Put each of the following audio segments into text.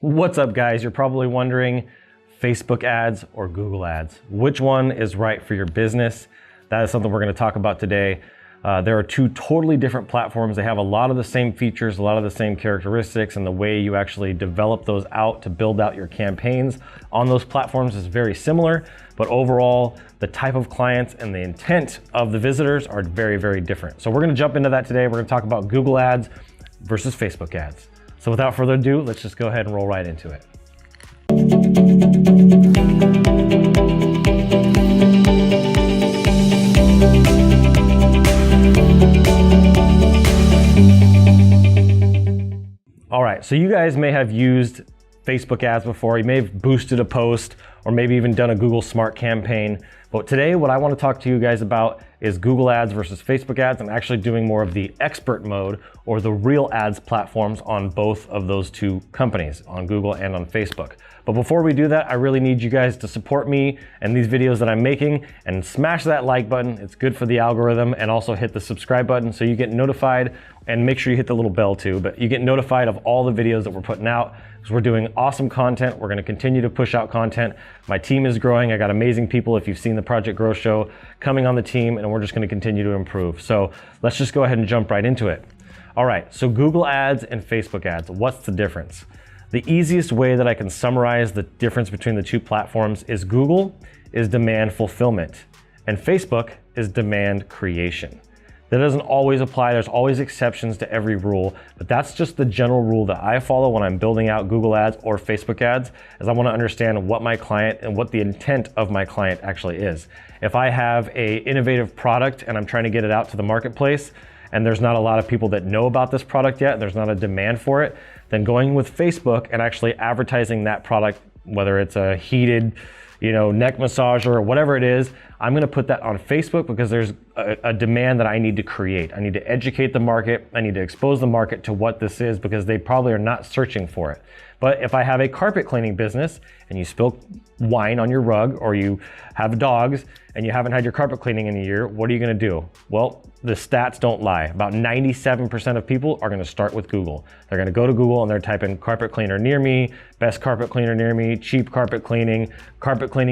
What's up, guys? You're probably wondering, Facebook ads or Google ads? Which one is right for your business? That is something we're going to talk about today. There are two totally different platforms. They have a lot of the same features, a lot of the same characteristics, and the way you actually develop those out to build out your campaigns on those platforms is very similar. But overall, the type of clients and the intent of the visitors are very, very different. So we're going to jump into that today. We're going to talk about Google ads versus Facebook ads. So without further ado, let's just go ahead and roll right into it. All right, so you guys may have used Facebook ads before. You may have boosted a post or maybe even done a Google Smart campaign. But today, what I want to talk to you guys about is Google ads versus Facebook ads. I'm actually doing more of the expert mode or the real ads platforms on both of those two companies, on Google and on Facebook. But before we do that, I really need you guys to support me and these videos that I'm making and smash that like button. It's good for the algorithm, and also hit the subscribe button so you get notified, and make sure you hit the little bell too, but you get notified of all the videos that we're putting out because we're doing awesome content. We're going to continue to push out content. My team is growing. I got amazing people, if you've seen the Project Grow Show, coming on the team, and we're just going to continue to improve. So let's just go ahead and jump right into it. All right, so Google ads and Facebook ads, what's the difference? The easiest way that I can summarize the difference between the two platforms is Google is demand fulfillment and Facebook is demand creation. That doesn't always apply. There's always exceptions to every rule, but that's just the general rule that I follow when I'm building out Google ads or Facebook ads, is I want to understand what my client and what the intent of my client actually is. If I have an innovative product and I'm trying to get it out to the marketplace, and there's not a lot of people that know about this product yet, there's not a demand for it, then going with Facebook and actually advertising that product, whether it's a heated, neck massager or whatever it is, I'm going to put that on Facebook because there's a demand that I need to create. I need to educate the market. I need to expose the market to what this is because they probably are not searching for it. But if I have a carpet cleaning business and you spill wine on your rug, or you have dogs and you haven't had your carpet cleaning in a year, what are you going to do? Well, the stats don't lie. About 97% of people are going to start with Google. They're going to go to Google and they're typing carpet cleaner near me, best carpet cleaner near me, cheap carpet cleaning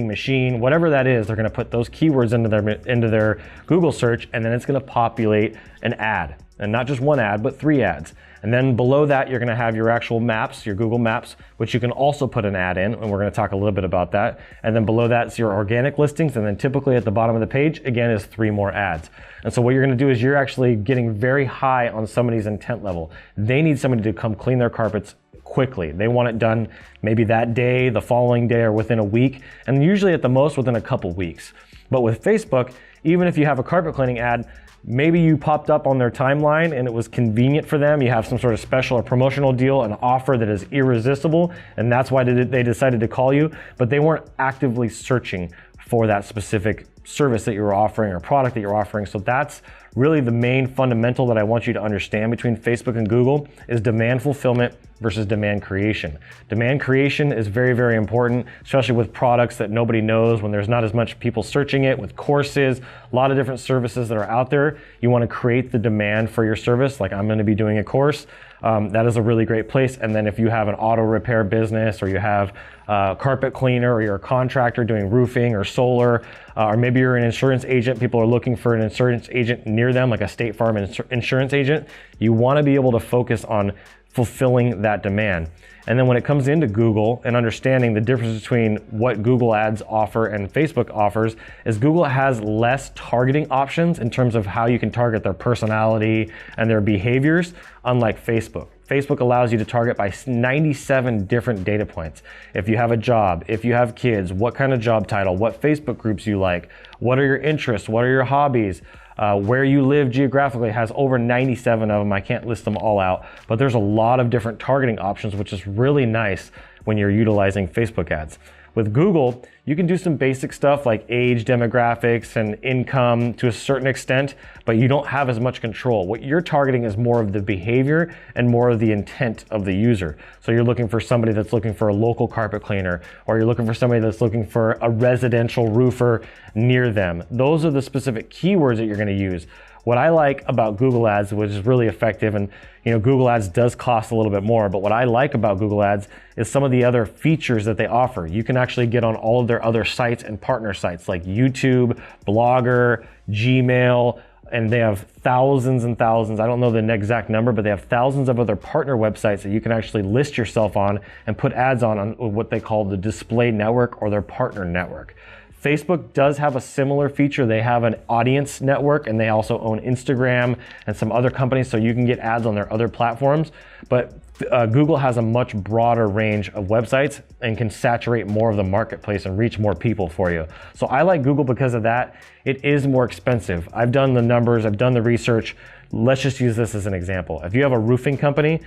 machine, whatever that is. They're going to put those keywords into their Google search, and then it's going to populate an ad. And not just one ad, but 3 ads. And then below that, you're going to have your actual maps, your Google Maps, which you can also put an ad in, and we're going to talk a little bit about that. And then below that is your organic listings, and then typically at the bottom of the page, again, is 3 more ads. And so what you're going to do is you're actually getting very high on somebody's intent level. They need somebody to come clean their carpets quickly. They want it done maybe that day, the following day, or within a week, and usually at the most within a couple weeks. But with Facebook, even if you have a carpet cleaning ad, maybe you popped up on their timeline and it was convenient for them. You have some sort of special or promotional deal, an offer that is irresistible, and that's why they decided to call you, but they weren't actively searching for that specific service that you're offering or product that you're offering. So that's really the main fundamental that I want you to understand between Facebook and Google, is demand fulfillment versus demand creation. Demand creation is very, very important, especially with products that nobody knows, when there's not as much people searching it, with courses, a lot of different services that are out there. You want to create the demand for your service. Like, I'm going to be doing a course. That is a really great place. And then if you have an auto repair business, or you have a carpet cleaner, or you're a contractor doing roofing or solar, or maybe you're an insurance agent, people are looking for an insurance agent near them, like a State Farm insurance agent, you want to be able to focus on fulfilling that demand. And then when it comes into Google and understanding the difference between what Google ads offer and Facebook offers, is Google has less targeting options in terms of how you can target their personality and their behaviors, unlike Facebook. Facebook allows you to target by 97 different data points. If you have a job, if you have kids, what kind of job title, what Facebook groups you like, what are your interests, what are your hobbies, where you live geographically, has over 97 of them. I can't list them all out, but there's a lot of different targeting options, which is really nice when you're utilizing Facebook ads. With Google, you can do some basic stuff like age, demographics, and income to a certain extent, but you don't have as much control. What you're targeting is more of the behavior and more of the intent of the user. So you're looking for somebody that's looking for a local carpet cleaner, or you're looking for somebody that's looking for a residential roofer near them. Those are the specific keywords that you're going to use. What I like about Google Ads, which is really effective, and Google Ads does cost a little bit more, but what I like about Google Ads is some of the other features that they offer. You can actually get on all of their other sites and partner sites like YouTube, Blogger, Gmail, and they have thousands and thousands. I don't know the exact number, but they have thousands of other partner websites that you can actually list yourself on and put ads on what they call the display network or their partner network. Facebook does have a similar feature. They have an audience network, and they also own Instagram and some other companies, so you can get ads on their other platforms. But Google has a much broader range of websites and can saturate more of the marketplace and reach more people for you. So I like Google because of that. It is more expensive. I've done the numbers, I've done the research. Let's just use this as an example. If you have a roofing company,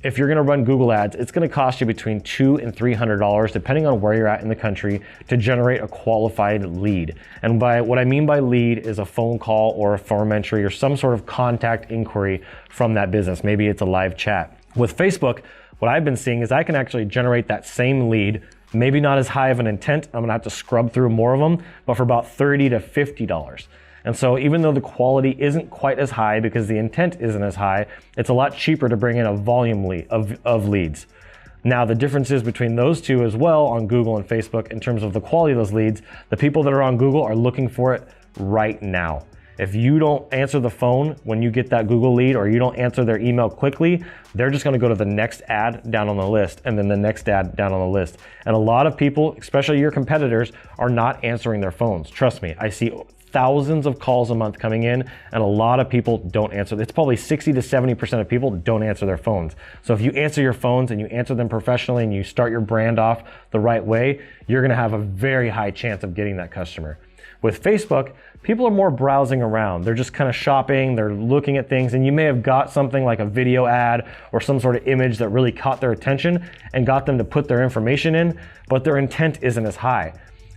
if you're gonna run Google Ads, it's gonna cost you between $200 and $300, depending on where you're at in the country, to generate a qualified lead. And by what I mean by lead is a phone call or a form entry or some sort of contact inquiry from that business. Maybe it's a live chat. With Facebook, what I've been seeing is I can actually generate that same lead, maybe not as high of an intent. I'm gonna have to scrub through more of them, but for about $30 to $50. And so even though the quality isn't quite as high because the intent isn't as high, it's a lot cheaper to bring in a volume lead of leads. Now, the differences between those two as well on Google and Facebook in terms of the quality of those leads, the people that are on Google are looking for it right now. If you don't answer the phone when you get that Google lead, or you don't answer their email quickly, they're just gonna go to the next ad down on the list, and then the next ad down on the list. And a lot of people, especially your competitors, are not answering their phones. Trust me, I see thousands of calls a month coming in, and a lot of people don't answer. It's probably 60 to 70% of people don't answer their phones. So if you answer your phones and you answer them professionally and you start your brand off the right way, you're gonna have a very high chance of getting that customer. With Facebook, people are more browsing around. They're just kind of shopping, they're looking at things, and you may have got something like a video ad or some sort of image that really caught their attention and got them to put their information in, but their intent isn't as high.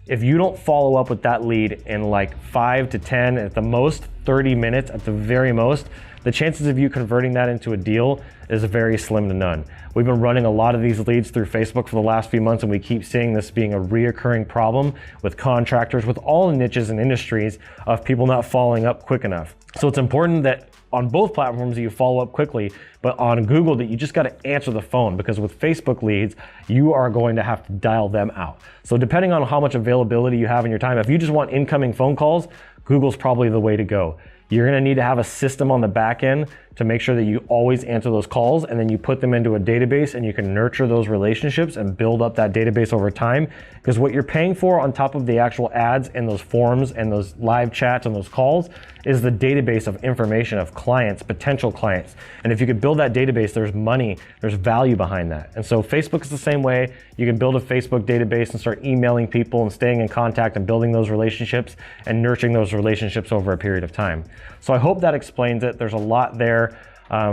If you don't follow up with that lead in like 5 to 10, at the most 30 minutes at the very most, the chances of you converting that into a deal is very slim to none. We've been running a lot of these leads through Facebook for the last few months, and we keep seeing this being a reoccurring problem with contractors, with all niches and industries, of people not following up quick enough. So it's important that on both platforms that you follow up quickly, but on Google that you just got to answer the phone, because with Facebook leads, you are going to have to dial them out. So depending on how much availability you have in your time, if you just want incoming phone calls, Google's probably the way to go. You're gonna need to have a system on the back end to make sure that you always answer those calls, and then you put them into a database and you can nurture those relationships and build up that database over time. Because what you're paying for on top of the actual ads and those forms and those live chats and those calls is the database of information of clients, potential clients. And if you could build that database, there's money, there's value behind that. And so Facebook is the same way. You can build a Facebook database and start emailing people and staying in contact and building those relationships and nurturing those relationships over a period of time. So I hope that explains it. There's a lot there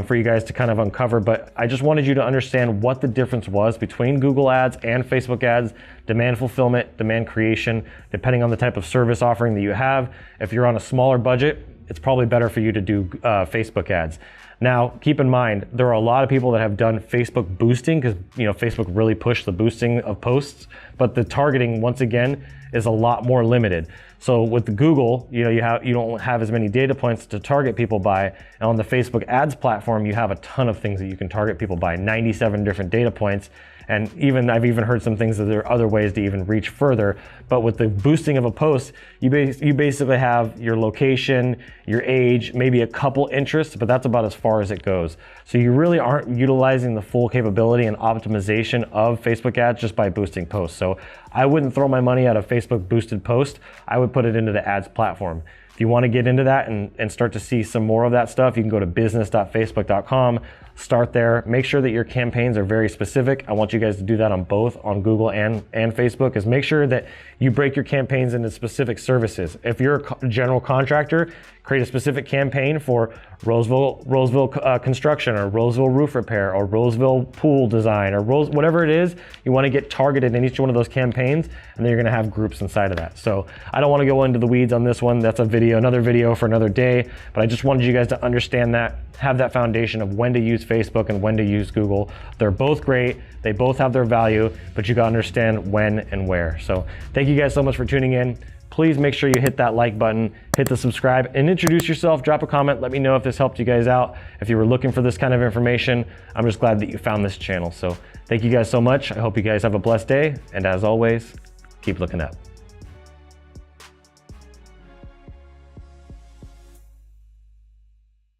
for you guys to kind of uncover, but I just wanted you to understand what the difference was between Google Ads and Facebook Ads, demand fulfillment, demand creation, depending on the type of service offering that you have. If you're on a smaller budget, it's probably better for you to do Facebook Ads. Now, keep in mind, there are a lot of people that have done Facebook boosting because Facebook really pushed the boosting of posts, but the targeting, once again, is a lot more limited. So with the Google, you don't have as many data points to target people by, and on the Facebook Ads platform, you have a ton of things that you can target people by, 97 different data points. And I've even heard some things that there are other ways to even reach further. But with the boosting of a post, you basically have your location, your age, maybe a couple interests, but that's about as far as it goes. So you really aren't utilizing the full capability and optimization of Facebook ads just by boosting posts. So I wouldn't throw my money at a Facebook boosted post. I would put it into the ads platform. If you want to get into that and start to see some more of that stuff, you can go to business.facebook.com. Start there. Make sure that your campaigns are very specific. I want you guys to do that on both, on Google and Facebook, is make sure that you break your campaigns into specific services. If you're a general contractor, create a specific campaign for Roseville construction, or Roseville roof repair, or Roseville pool design, or whatever it is. You want to get targeted in each one of those campaigns, and then you're going to have groups inside of that. So I don't want to go into the weeds on this one. That's another video for another day, but I just wanted you guys to understand that, have that foundation of when to use Facebook and when to use Google. They're both great. They both have their value, but you got to understand when and where. So thank you guys so much for tuning in. please make sure you hit that like button, hit the subscribe, and introduce yourself. Drop a comment. Let me know if this helped you guys out. If you were looking for this kind of information, I'm just glad that you found this channel. So thank you guys so much. I hope you guys have a blessed day. And as always, keep looking up.